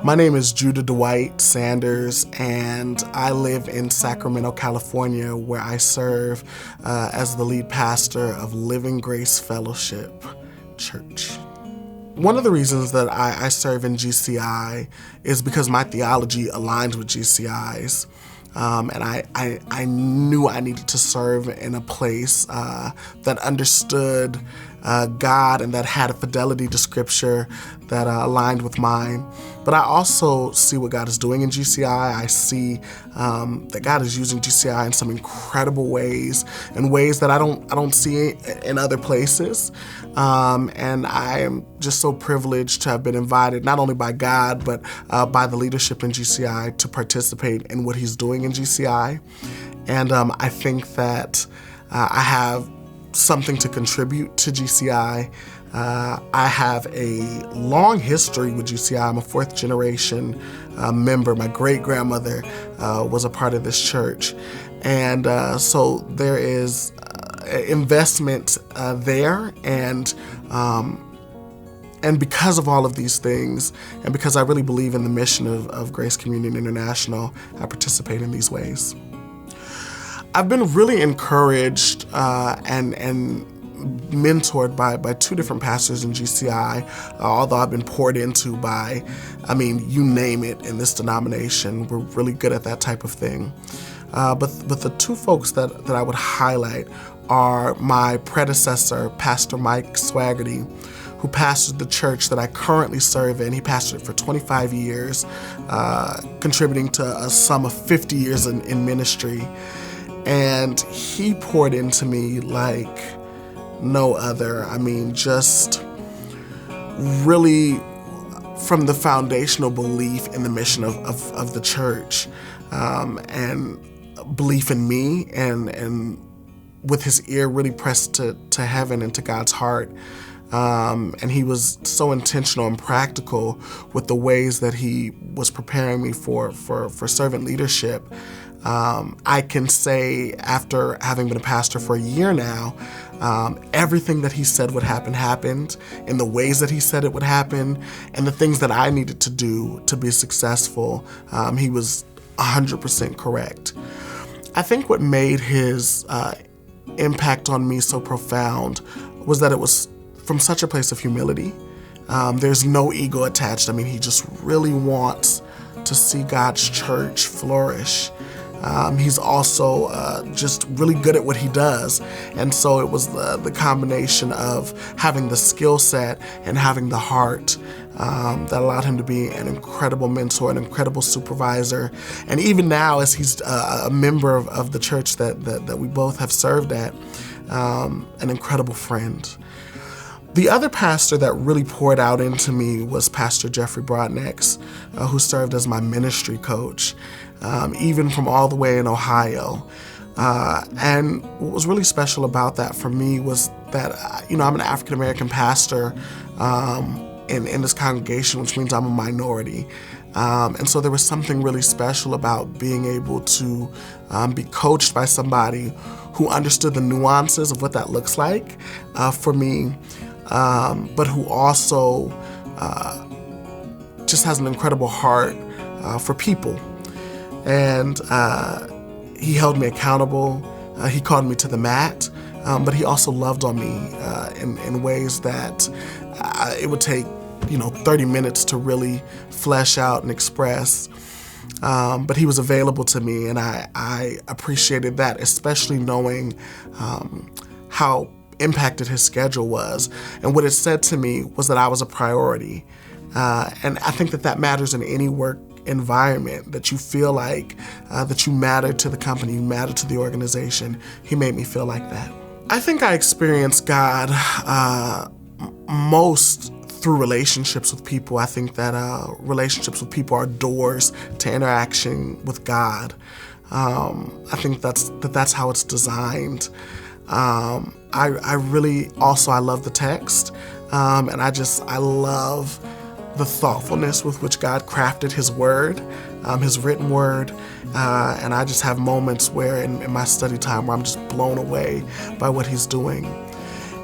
My name is Judah Dwight Sanders, and I live in Sacramento, California, where I serve as the lead pastor of Living Grace Fellowship Church. One of the reasons that I serve in GCI is because my theology aligns with GCI's. And I knew I needed to serve in a place that understood God and that had a fidelity to Scripture that aligned with mine. But I also see what God is doing in GCI. I see that God is using GCI in some incredible ways, in ways that I don't see in other places. And I am just so privileged to have been invited, not only by God, but by the leadership in GCI to participate in what He's doing in GCI. And I think that I have something to contribute to GCI. I have a long history with GCI. I'm a fourth generation member. My great-grandmother was a part of this church. And so there is investment there. And because of all of these things, and because I really believe in the mission of Grace Communion International, I participate in these ways. I've been really encouraged and mentored by two different pastors in GCI, although I've been poured into by, you name it in this denomination. We're really good at that type of thing. But the two folks that I would highlight are my predecessor, Pastor Mike Swaggerty, who pastored the church that I currently serve in. He pastored it for 25 years, contributing to a sum of 50 years in ministry. And he poured into me like no other. Just really from the foundational belief in the mission of the church, and belief in me, and with his ear really pressed to heaven and to God's heart. And he was so intentional and practical with the ways that he was preparing me for servant leadership. I can say, after having been a pastor for a year now, everything that he said would happen happened in the ways that he said it would happen, and the things that I needed to do to be successful, he was 100% correct. I think what made his impact on me so profound was that it was from such a place of humility. There's no ego attached. He just really wants to see God's church flourish. He's also just really good at what he does. And so it was the combination of having the skill set and having the heart that allowed him to be an incredible mentor, an incredible supervisor. And even now, as he's a member of the church that we both have served at, an incredible friend. The other pastor that really poured out into me was Pastor Jeffrey Broadnex, who served as my ministry coach, even from all the way in Ohio. And what was really special about that for me was that, I'm an African-American pastor in this congregation, which means I'm a minority. And so there was something really special about being able to be coached by somebody who understood the nuances of what that looks like for me, but who also just has an incredible heart for people. And he held me accountable. He called me to the mat, but he also loved on me in ways that it would take 30 minutes to really flesh out and express. But he was available to me, and I appreciated that, especially knowing how impacted his schedule was. And what it said to me was that I was a priority. And I think that matters in any work environment, that you feel like that you matter to the company, you matter to the organization. He made me feel like that. I think I experienced God most through relationships with people. I think that relationships with people are doors to interaction with God. I think that's how it's designed. I really also, I love the text, and I love the thoughtfulness with which God crafted His Word, His written Word, and I just have moments where in my study time where I'm just blown away by what He's doing.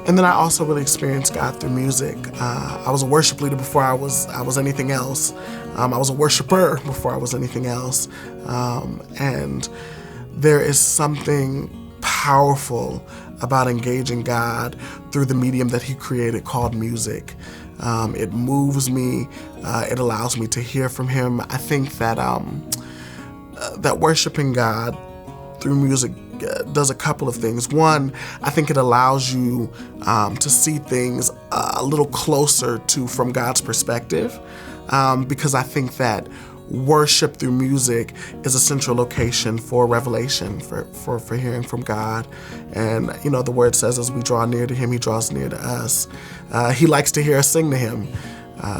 And then I also really experienced God through music. I was a worship leader before I was anything else. I was a worshiper before I was anything else. And there is something powerful about engaging God through the medium that He created called music. It moves me. It allows me to hear from Him. I think that that worshiping God through music does a couple of things. One, I think it allows you to see things a little closer to from God's perspective, because I think that worship through music is a central location for revelation, for hearing from God. And the word says, as we draw near to Him, He draws near to us. He likes to hear us sing to Him.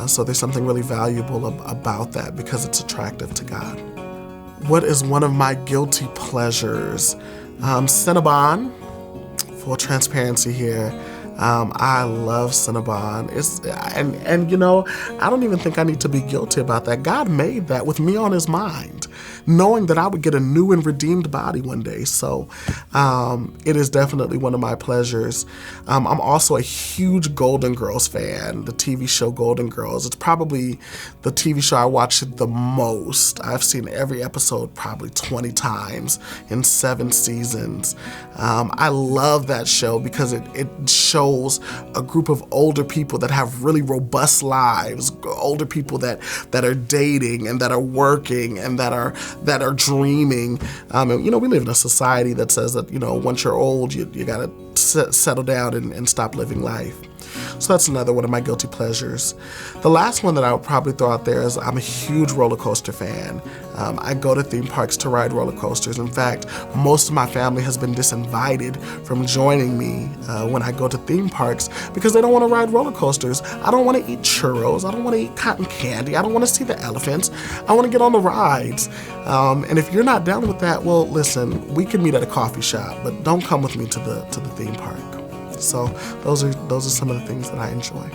So there's something really valuable about that because it's attractive to God. What is one of my guilty pleasures? Cinnabon. Full transparency here. I love Cinnabon. I don't even think I need to be guilty about that. God made that with me on His mind, knowing that I would get a new and redeemed body one day. So it is definitely one of my pleasures. I'm also a huge Golden Girls fan, the TV show Golden Girls. It's probably the TV show I watch the most. I've seen every episode probably 20 times in 7 seasons. I love that show because it shows a group of older people that have really robust lives, older people that are dating and that are working and that are dreaming. And, we live in a society that says that, once you're old, you got to settle down and stop living life. So that's another one of my guilty pleasures. The last one that I would probably throw out there is I'm a huge roller coaster fan. I go to theme parks to ride roller coasters. In fact, most of my family has been disinvited from joining me when I go to theme parks because they don't want to ride roller coasters. I don't want to eat churros. I don't want to eat cotton candy. I don't want to see the elephants. I want to get on the rides. And if you're not down with that, well, listen, we can meet at a coffee shop, but don't come with me to the theme park. So those are some of the things that I enjoy.